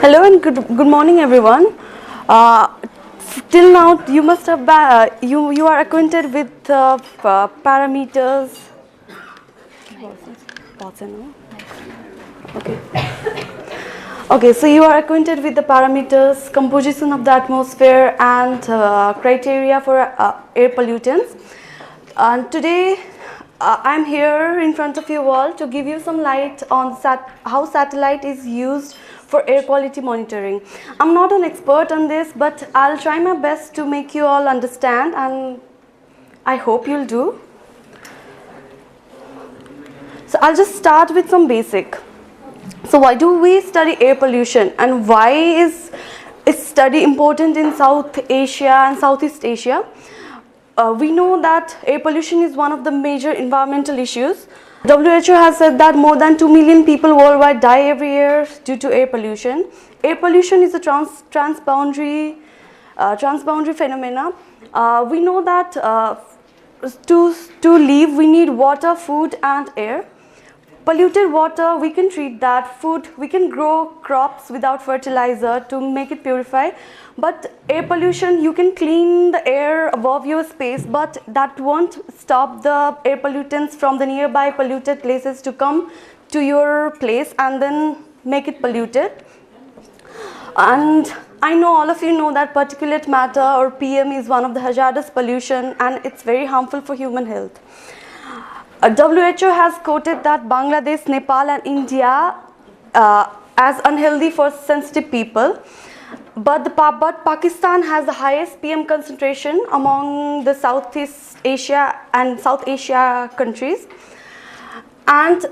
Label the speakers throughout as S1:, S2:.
S1: Hello and good morning, everyone. Till now, you must have you are acquainted with parameters. Okay. Okay, so you are acquainted with the parameters, composition of the atmosphere, and criteria for air pollutants. And today, I'm here in front of you all to give you some light on how satellite is used for air quality monitoring. I'm not an expert on this, but I'll try my best to make you all understand, and I hope you'll do. So I'll just start with some basic. So why do we study air pollution, and why is study important in South Asia and Southeast Asia? We know that air pollution is one of the major environmental issues. WHO has said that more than 2 million people worldwide die every year due to air pollution. Air pollution is a transboundary phenomena. We know that to live we need water, food and air. Polluted water, we can treat that. Food, we can grow crops without fertilizer to make it purify. But air pollution, you can clean the air above your space, but that won't stop the air pollutants from the nearby polluted places to come to your place and then make it polluted. And I know all of you know that particulate matter, or PM, is one of the hazardous pollution, and it's very harmful for human health. WHO has quoted that Bangladesh, Nepal and India as unhealthy for sensitive people, but Pakistan has the highest PM concentration among the Southeast Asia and South Asia countries. And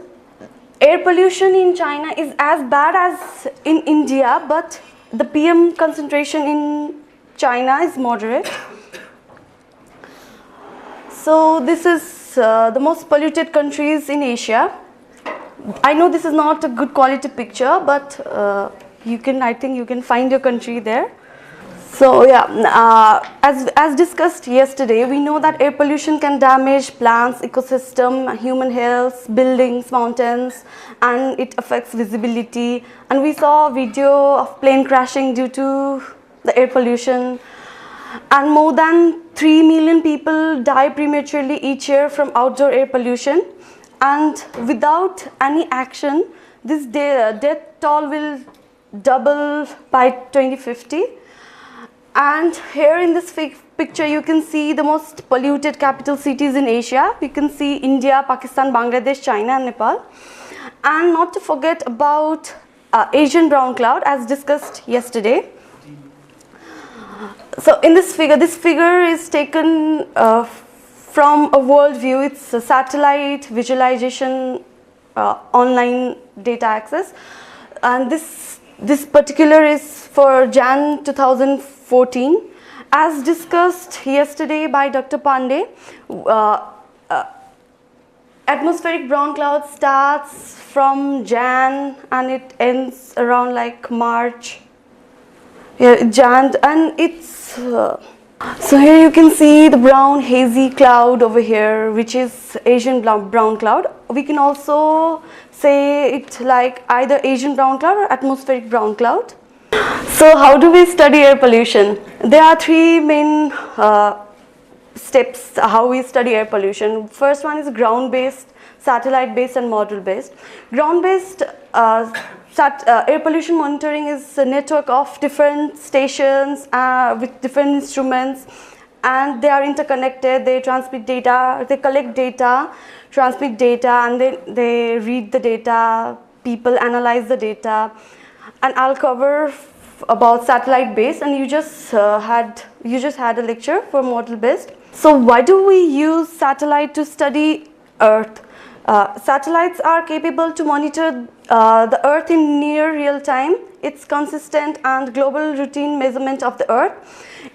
S1: air pollution in China is as bad as in India, but the PM concentration in China is moderate. So this is the most polluted countries in Asia. I know this is not a good quality picture, but I think you can find your country there. So yeah, as discussed yesterday, we know that air pollution can damage plants, ecosystem, human health, buildings, mountains, and it affects visibility. And we saw a video of plane crashing due to the air pollution. And more than 3 million people die prematurely each year from outdoor air pollution. And without any action, this death toll will double by 2050. And here in this picture, you can see the most polluted capital cities in Asia. You can see India, Pakistan, Bangladesh, China, and Nepal. And not to forget about Asian brown cloud, as discussed yesterday. So in this figure is taken from a world view. It's a satellite visualization, online data access, and this particular is for Jan 2014. As discussed yesterday by Dr. Pandey, atmospheric brown cloud starts from Jan and it ends around like March. Yeah, Jan, and it's so here you can see the brown hazy cloud over here, which is Asian brown cloud. We can also say it like either Asian brown cloud or atmospheric brown cloud. So how do we study air pollution? There are three main steps how we study air pollution. First one is ground-based, satellite-based and model-based. Ground-based air pollution monitoring is a network of different stations with different instruments, and they are interconnected. They transmit data, they collect data, transmit data, and they read the data. People analyze the data. And I'll cover about satellite based, and you just had a lecture for model based. So why do we use satellite to study Earth? Satellites are capable to monitor the Earth in near real time. It's consistent and global routine measurement of the Earth.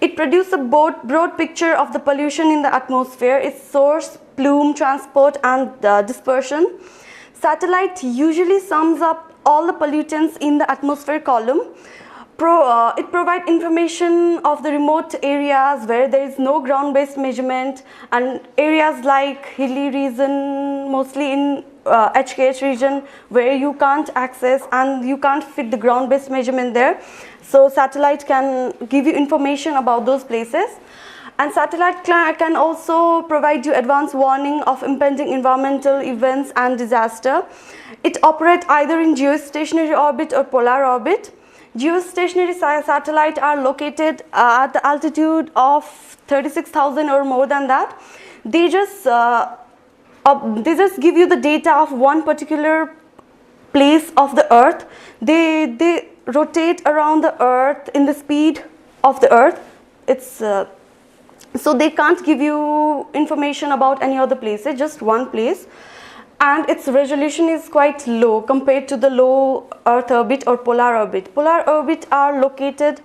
S1: It produces a broad picture of the pollution in the atmosphere, its source, plume, transport and dispersion. Satellite usually sums up all the pollutants in the atmosphere column. It provides information of the remote areas where there is no ground-based measurement, and areas like hilly region, mostly in HKH region where you can't access and you can't fit the ground-based measurement there. So satellite can give you information about those places. And satellite can also provide you advance warning of impending environmental events and disaster. It operates either in geostationary orbit or polar orbit. Geostationary satellites are located at the altitude of 36,000 or more than that. They just give you the data of one particular place of the Earth. They rotate around the Earth in the speed of the Earth. So they can't give you information about any other places, just one place. And its resolution is quite low compared to the low Earth orbit or polar orbit. Polar orbit are located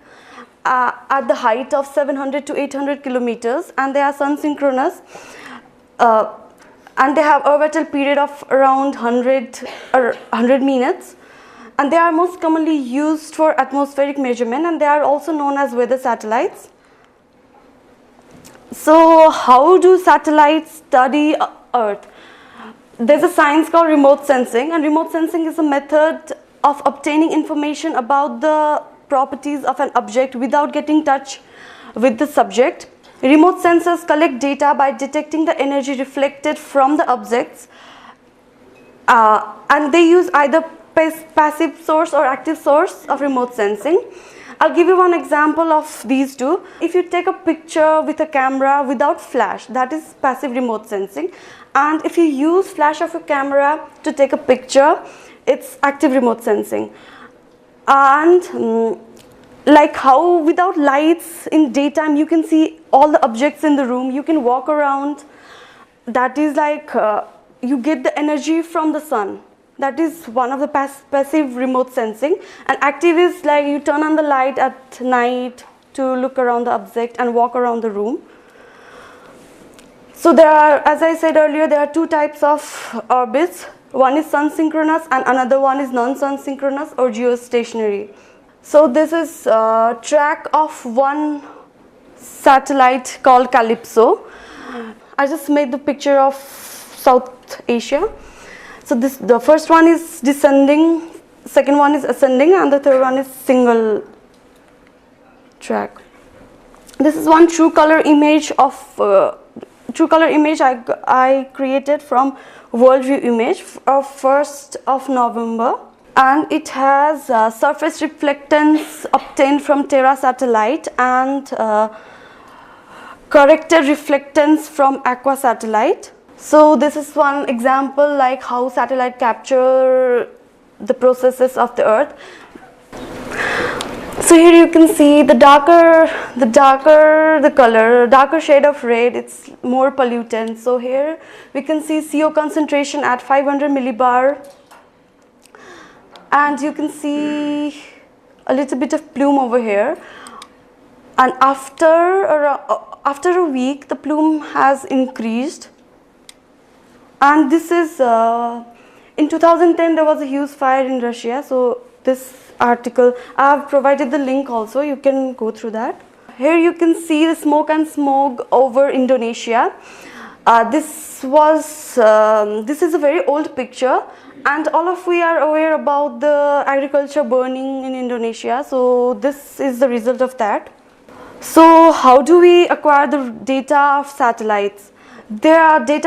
S1: at the height of 700 to 800 kilometers, and they are sun synchronous. And they have orbital period of around 100 minutes. And they are most commonly used for atmospheric measurement, and they are also known as weather satellites. So how do satellites study Earth? There's a science called remote sensing, and remote sensing is a method of obtaining information about the properties of an object without getting in touch with the subject. Remote sensors collect data by detecting the energy reflected from the objects, and they use either passive source or active source of remote sensing. I'll give you one example of these two. If you take a picture with a camera without flash, that is passive remote sensing. And if you use flash of a camera to take a picture, it's active remote sensing. And like how without lights in daytime you can see all the objects in the room, you can walk around. That is like you get the energy from the sun. That is one of the passive remote sensing. And active is like you turn on the light at night to look around the object and walk around the room. So there are, as I said earlier, there are two types of orbits. One is sun synchronous and another one is non-sun synchronous or geostationary. So this is a track of one satellite called Calypso. I just made the picture of South Asia. So the first one is descending, second one is ascending, and the third one is single track. This is one true color image of I created from Worldview image of 1st of November, and it has surface reflectance obtained from Terra satellite and corrected reflectance from Aqua satellite. So this is one example like how satellite capture the processes of the Earth. So here you can see the darker the color, darker shade of red, it's more pollutant. So here we can see CO concentration at 500 millibar, and you can see a little bit of plume over here. And after a week, the plume has increased. And this is, in 2010 there was a huge fire in Russia. So this article, I have provided the link also, you can go through that. Here you can see the smoke and smog over Indonesia. This is a very old picture, and all of we are aware about the agriculture burning in Indonesia. So this is the result of that. So how do we acquire the data of satellites? Periodic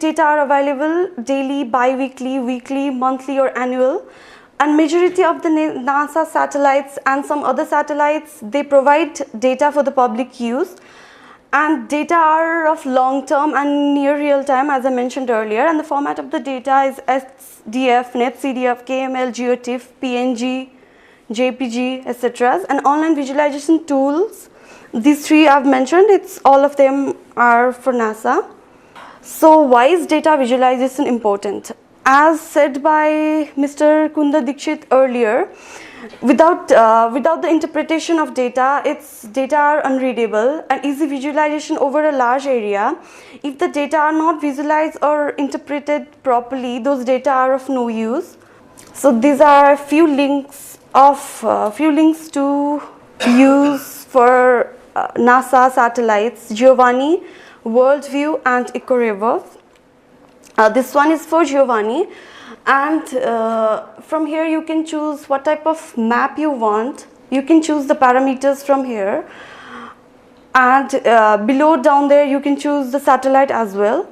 S1: data are available daily, bi-weekly, weekly, monthly or annual. And majority of the NASA satellites and some other satellites, they provide data for the public use. And data are of long term and near real time, as I mentioned earlier. And the format of the data is SDF, NetCDF, KML, GeoTIFF, PNG, JPG, etc. And online visualization tools. These three I've mentioned, all of them are for NASA. So why is data visualization important? As said by Mr. Kunda Dikshit earlier, without the interpretation of data, its data are unreadable and easy visualization over a large area. If the data are not visualized or interpreted properly, those data are of no use. So these are a few links to use for NASA satellites: Giovanni, Worldview and EcoRiver. This one is for Giovanni, and from here you can choose what type of map you want. You can choose the parameters from here, and below down there you can choose the satellite as well,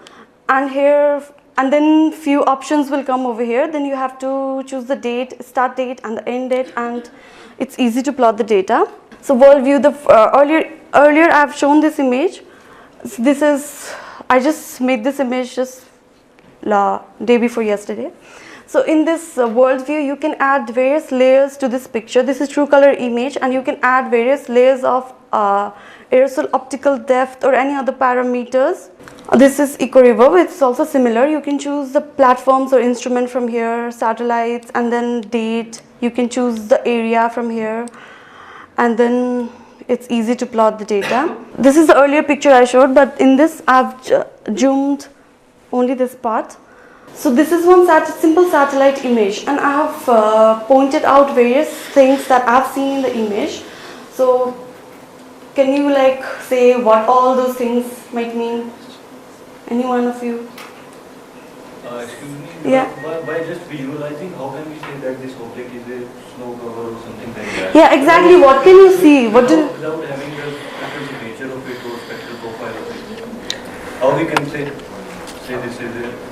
S1: and here, and then few options will come over here. Then you have to choose the date, start date and the end date, and it's easy to plot the data. So world view, the earlier I've shown this image. So this is, I just made this image just day before yesterday. So in this world view, you can add various layers to this picture. This is true color image, and you can add various layers of aerosol optical depth or any other parameters. This is Eco River, it's also similar. You can choose the platforms or instrument from here, satellites, and then date. You can choose the area from here, and then it's easy to plot the data. This is the earlier picture I showed, but in this I've zoomed only this part. So this is one simple satellite image, and I have pointed out various things that I've seen in the image. So can you like say what all those things might mean? Any one of you?
S2: Excuse me,
S1: yeah.
S2: By just visualizing, how can we say that this object is a snow cover or something like that?
S1: Yeah, exactly. What can you see?
S2: Without having the spectral nature of it or spectral profile of it, how we can say this is a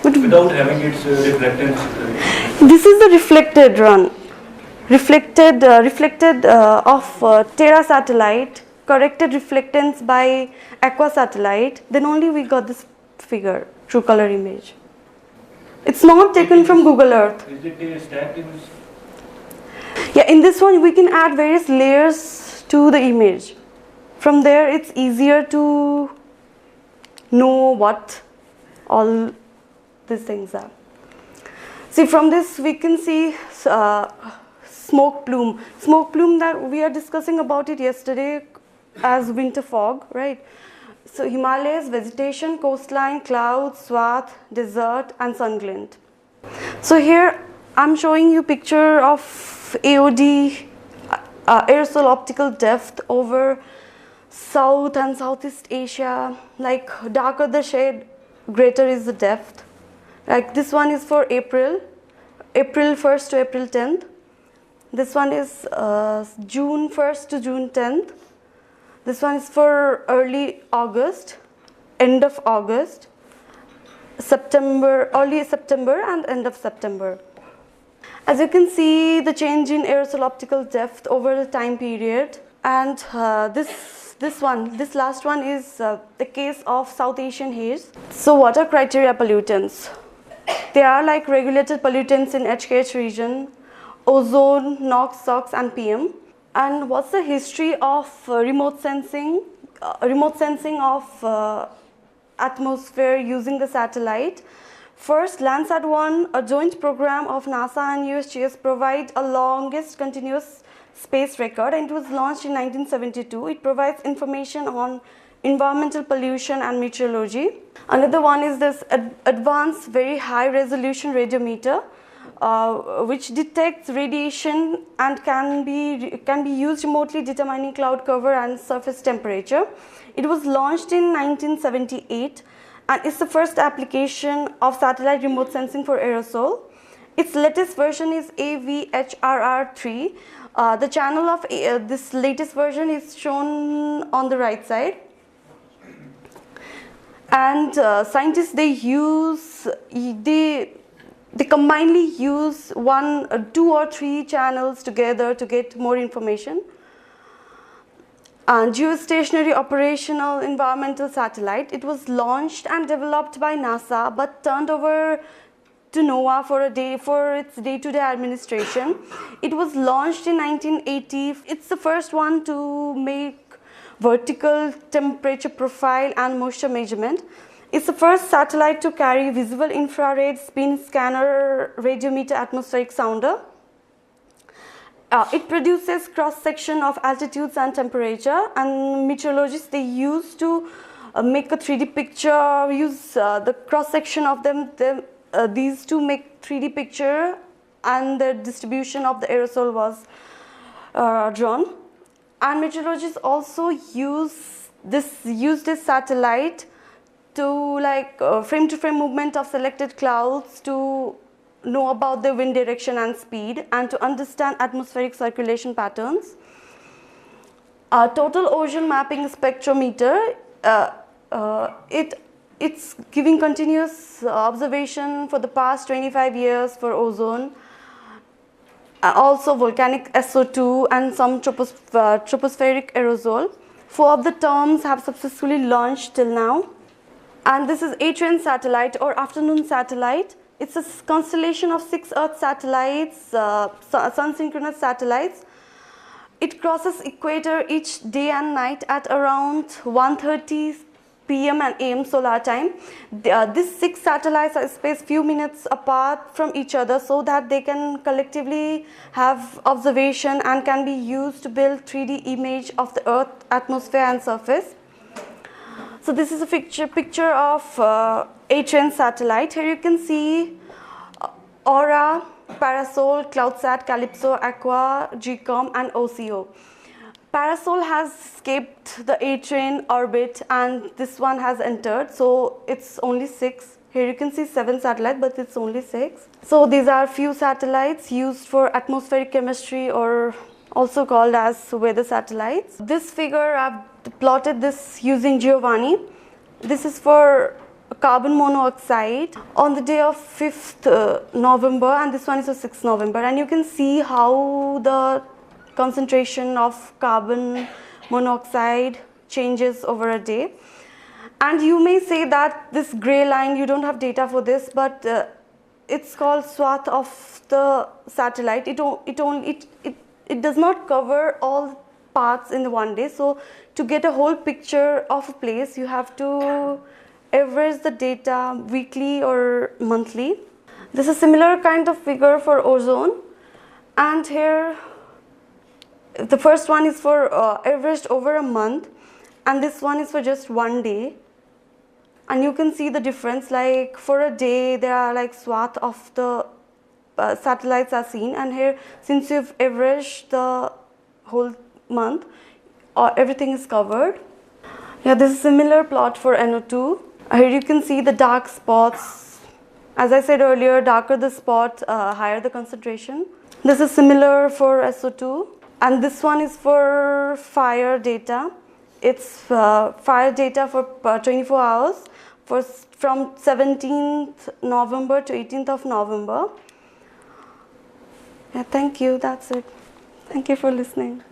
S2: without having its reflectance?
S1: This is the reflected run. Reflected of Terra satellite, corrected reflectance by Aqua satellite. Then only we got this figure, true color image. It's not taken from Google Earth.
S2: Is it a stacked image?
S1: Yeah, in this one we can add various layers to the image. From there it's easier to know what all these things are. See, from this we can see smoke plume. Smoke plume that we are discussing about it yesterday as winter fog, right? So Himalayas, vegetation, coastline, clouds, swath, desert and sun glint. So here I'm showing you picture of AOD, aerosol optical depth over South and Southeast Asia. Like darker the shade, greater is the depth. Like this one is for April 1st to April 10th. This one is June 1st to June 10th. This one is for early August, end of August, September, early September and end of September. As you can see, the change in aerosol optical depth over the time period. And this last one is the case of South Asian haze. So what are criteria pollutants? They are like regulated pollutants in HKH region, ozone, NOx, SOx and PM. And what's the history of remote sensing of atmosphere using the satellite? First, Landsat-1, a joint program of NASA and USGS, provide a longest continuous space record, and it was launched in 1972. It provides information on environmental pollution and meteorology. Another one is this advanced very high resolution radiometer, which detects radiation and can be used remotely determining cloud cover and surface temperature. It was launched in 1978 and it's the first application of satellite remote sensing for aerosol. Its latest version is AVHRR3. The channel of this latest version is shown on the right side. And scientists, they combinedly use two or three channels together to get more information. And geostationary operational environmental satellite. It was launched and developed by NASA but turned over to NOAA for its day-to-day administration. It was launched in 1980. It's the first one to make vertical temperature profile and moisture measurement. It's the first satellite to carry visible infrared spin scanner radiometer atmospheric sounder. It produces cross-section of altitudes and temperature, and meteorologists, they use to make a 3D picture, use the cross-section of these to make 3D picture, and the distribution of the aerosol was drawn. And meteorologists also use this satellite to like frame-to-frame movement of selected clouds to know about the wind direction and speed, and to understand atmospheric circulation patterns. Total ocean mapping spectrometer, it's giving continuous observation for the past 25 years for ozone, also volcanic SO2 and some tropospheric aerosol. 4 of the terms have successfully launched till now. And this is A-Train satellite or afternoon satellite. It's a constellation of 6 Earth satellites, sun-synchronous satellites. It crosses equator each day and night at around 1:30 p.m. and a.m. solar time. These 6 satellites are spaced few minutes apart from each other so that they can collectively have observation and can be used to build 3D image of the Earth atmosphere and surface. So this is a picture of A-Train satellite. Here you can see Aura, Parasol, CloudSat, Calypso, Aqua, GCOM and OCO. Parasol has escaped the A-Train orbit and this one has entered, so it's only 6. Here you can see 7 satellites, but it's only 6. So these are few satellites used for atmospheric chemistry, or also called as weather satellites. This figure, I've plotted this using Giovanni. This is for carbon monoxide on the day of 5th November, and this one is for 6th November. And you can see how the concentration of carbon monoxide changes over a day. And you may say that this gray line, you don't have data for this, but it's called swath of the satellite. It does not cover all parts in one day. So to get a whole picture of a place, you have to average the data weekly or monthly. This is a similar kind of figure for ozone, and here the first one is for averaged over a month, and this one is for just 1 day. And you can see the difference, like for a day there are like swath of the satellites are seen, and here since you've averaged the whole month, everything is covered. Yeah, this is a similar plot for NO2. Here you can see the dark spots. As I said earlier, darker the spot, higher the concentration. This is similar for SO2, and this one is for fire data. It's fire data for 24 hours from 17th November to 18th of November. Yeah, thank you. That's it. Thank you for listening.